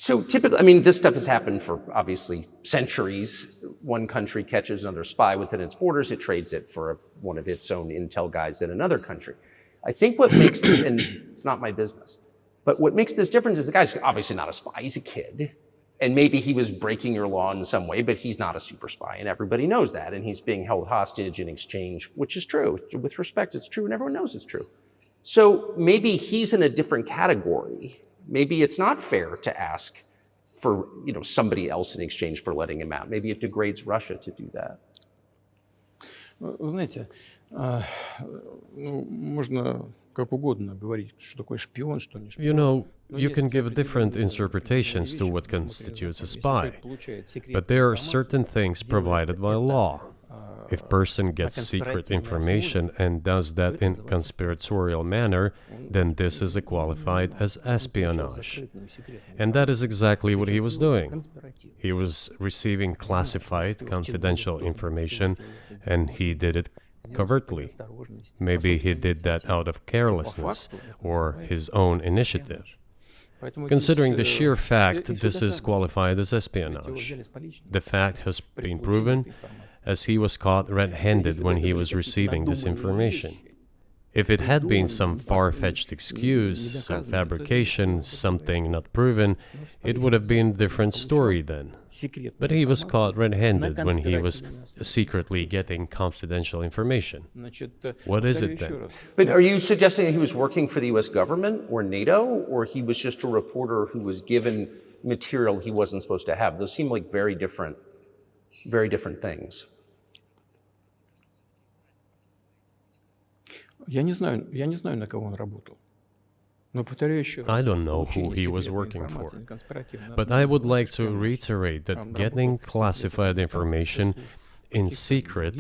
So typically, I mean, this stuff has happened for obviously centuries. One country catches another spy within its borders, it trades it for one of its own intel guys in another country. I think what makes, and it's not my business, but what makes this different is the guy's obviously not a spy, he's a kid. And maybe he was breaking your law in some way, but he's not a super spy, and everybody knows that. And he's being held hostage in exchange, which is true. With respect, it's true, and everyone knows it's true. So maybe he's in a different category. Maybe it's not fair to ask for, somebody else in exchange for letting him out. Maybe it degrades Russia to do that. Вы знаете, можно как угодно говорить, что такое шпион, что не шпион. You can give different interpretations to what constitutes a spy, but there are certain things provided by law. If a person gets secret information and does that in conspiratorial manner, then this is qualified as espionage. And that is exactly what he was doing. He was receiving classified, confidential information, and he did it covertly. Maybe he did that out of carelessness or his own initiative. Considering the sheer fact, this is qualified as espionage. The fact has been proven, as he was caught red-handed when he was receiving this information. If it had been some far-fetched excuse, some fabrication, something not proven, it would have been a different story then. But he was caught red-handed when he was secretly getting confidential information. What is it then? But are you suggesting that he was working for the US government or NATO, or he was just a reporter who was given material he wasn't supposed to have? Those seem like very different things. Я не знаю, на кого он работал. I don't know who he was working for, but I would like to reiterate that getting classified information in secret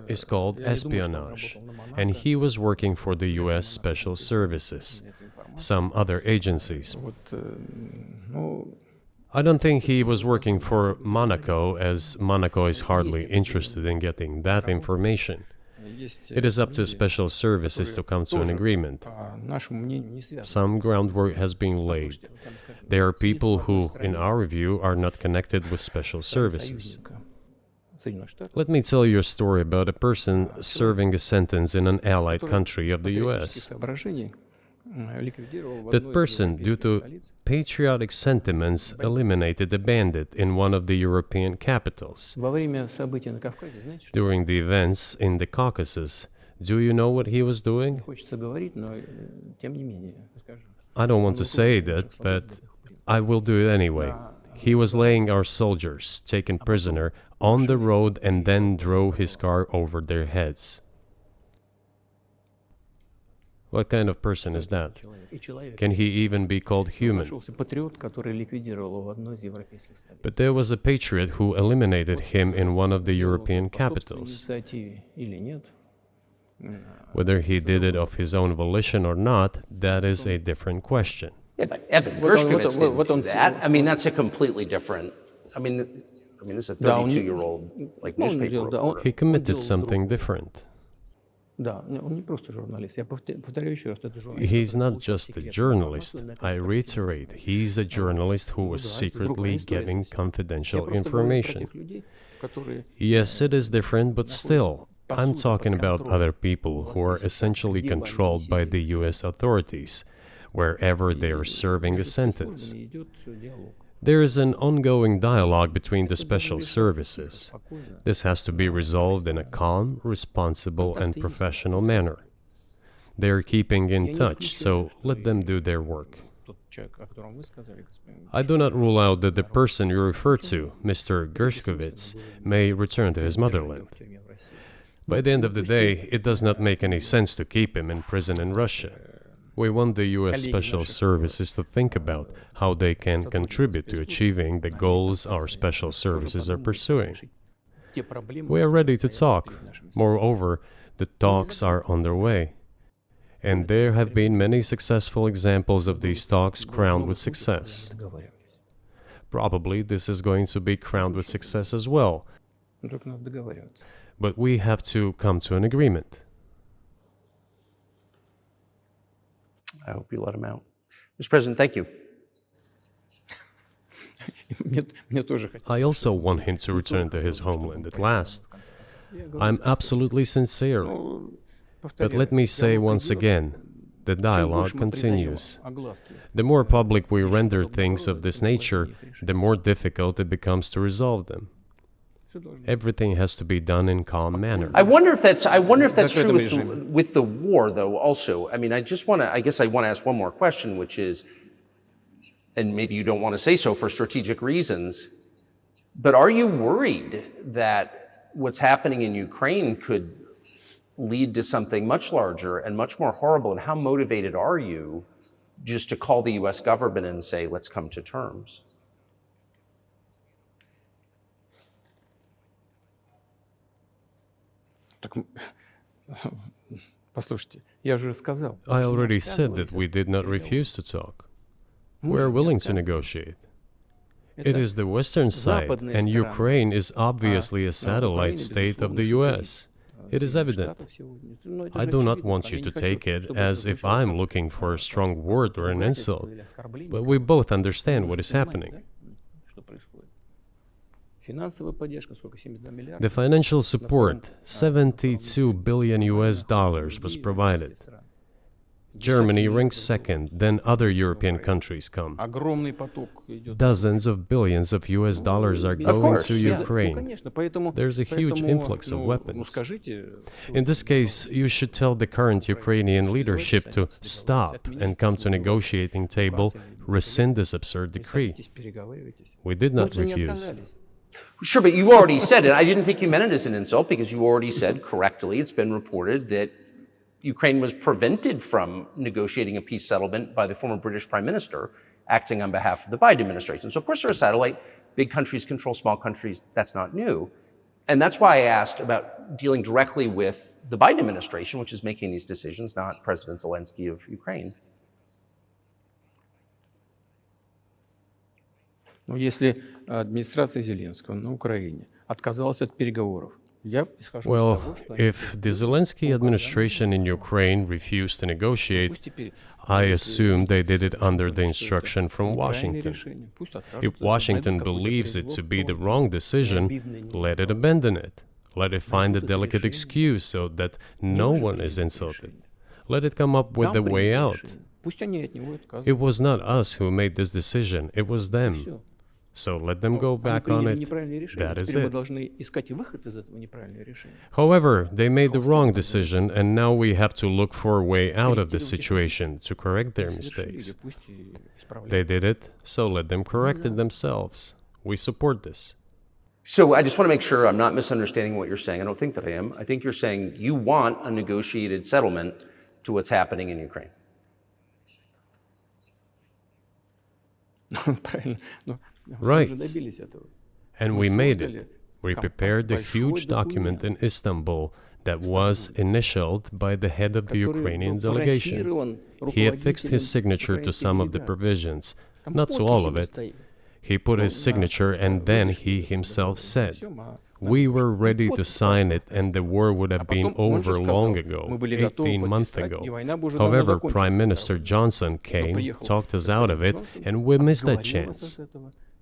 is called espionage, and he was working for the US Special Services, some other agencies. I don't think he was working for Monaco, as Monaco is hardly interested in getting that information. It is up to special services to come to an agreement. Some groundwork has been laid. There are people who, in our view, are not connected with special services. Let me tell you a story about a person serving a sentence in an allied country of the US. That person, due to patriotic sentiments, eliminated a bandit in one of the European capitals. During the events in the Caucasus, do you know what he was doing? I don't want to say that, but I will do it anyway. He was laying our soldiers, taken prisoner, on the road and then drove his car over their heads. What kind of person is that? Can he even be called human? But there was a patriot who eliminated him in one of the European capitals. Whether he did it of his own volition or not, that is a different question. Yeah, but Evan Gershkovich didn't do that. I mean, that's a completely different... I mean, this is a 32-year-old newspaper reporter. He committed something different. He's not just a journalist. I reiterate, he's a journalist who was secretly giving confidential information. Yes, it is different, but still, I'm talking about other people who are essentially controlled by the US authorities, wherever they are serving a sentence. There is an ongoing dialogue between the special services. This has to be resolved in a calm, responsible, and professional manner. They are keeping in touch, so let them do their work. I do not rule out that the person you refer to, Mr. Gershkovich, may return to his motherland. By the end of the day, it does not make any sense to keep him in prison in Russia. We want the US Special Services to think about how they can contribute to achieving the goals our special services are pursuing. We are ready to talk. Moreover, the talks are underway. And there have been many successful examples of these talks crowned with success. Probably this is going to be crowned with success as well. But we have to come to an agreement. I hope you let him out. Mr. President, thank you. Мне тоже хотелось. I also want him to return to his homeland at last. I'm absolutely sincere. But let me say once again, the dialogue continues. The more public we render things of this nature, the more difficult it becomes to resolve them. Everything has to be done in calm manner. I wonder if that's true Закрытом with the war, though. Also, I mean, I guess I want to ask one more question, which is, and maybe you don't want to say so for strategic reasons, but are you worried that what's happening in Ukraine could lead to something much larger and much more horrible? And how motivated are you just to call the U.S. government and say, let's come to terms? Так, послушайте, я же сказал. I already said that we did not refuse to talk. We are willing to negotiate. It is the Western side, and Ukraine is obviously a satellite state of the US. It is evident. I do not want you to take it as if I'm looking for a strong word or an insult, but we both understand what is happening. The financial support, 72 billion US dollars, was provided. Germany ranks second, then other European countries come. Dozens of billions of US dollars are going to Ukraine. There's a huge influx of weapons. In this case, you should tell the current Ukrainian leadership to stop and come to negotiating table, rescind this absurd decree. We did not refuse. Sure, but you already said it. I didn't think you meant it as an insult because you already said correctly, it's been reported that Ukraine was prevented from negotiating a peace settlement by the former British Prime Minister acting on behalf of the Biden administration. So of course they're a satellite. Big countries control small countries. That's not new. And that's why I asked about dealing directly with the Biden administration, which is making these decisions, not President Zelensky of Ukraine. Но если администрация Зеленского на Украине отказалась от переговоров, я исхожу из Well, того, что if the Zelensky administration in Ukraine refused to negotiate, I assume they did it under the instruction from Washington. If Washington believes it to be the wrong decision, let it abandon it. Let it find a delicate excuse so that no one is insulted. Let it come up with a way out. Пусть они от него отказываются. It was not us who made this decision, it was them. So let them go back on it. That is Теперь мы it. должны искать выход из этого неправильного решения. However, they made the wrong decision, and now we have to look for a way out of the situation to correct their mistakes. Пусть и исправляют. They did it, so let them correct it themselves. We support this. So I just want to make sure I'm not misunderstanding what you're saying. I don't think that I am. I think you're saying you want a negotiated settlement to what's happening in Ukraine. Правильно. Но мы Right. уже добились этого. And we made it. We prepared a huge document in Istanbul that was initialed by the head of the Ukrainian delegation. He affixed his signature to some of the provisions, not to all of it. He put his signature and then he himself said, "We were ready to sign it and the war would have been over long ago, 18 months ago." However, Prime Minister Johnson came, talked us out of it, and we missed that chance.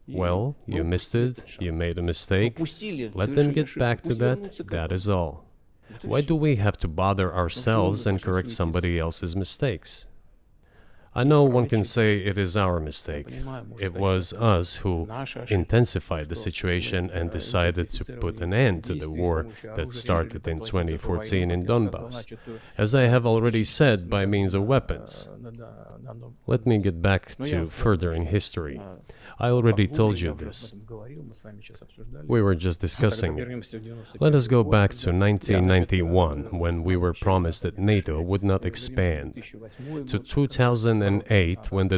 Well, you missed it, you made a mistake. Let them get back to that, that is all. Why do we have to bother ourselves and correct somebody else's mistakes? I know one can say it is our mistake. It was us who intensified the situation and decided to put an end to the war that started in 2014 in Donbass, as I have already said, by means of weapons. Let me get back to further in history. I already told you this. We were just discussing it. Let us go back to 1991, when we were promised that NATO would not expand, to 2008, when the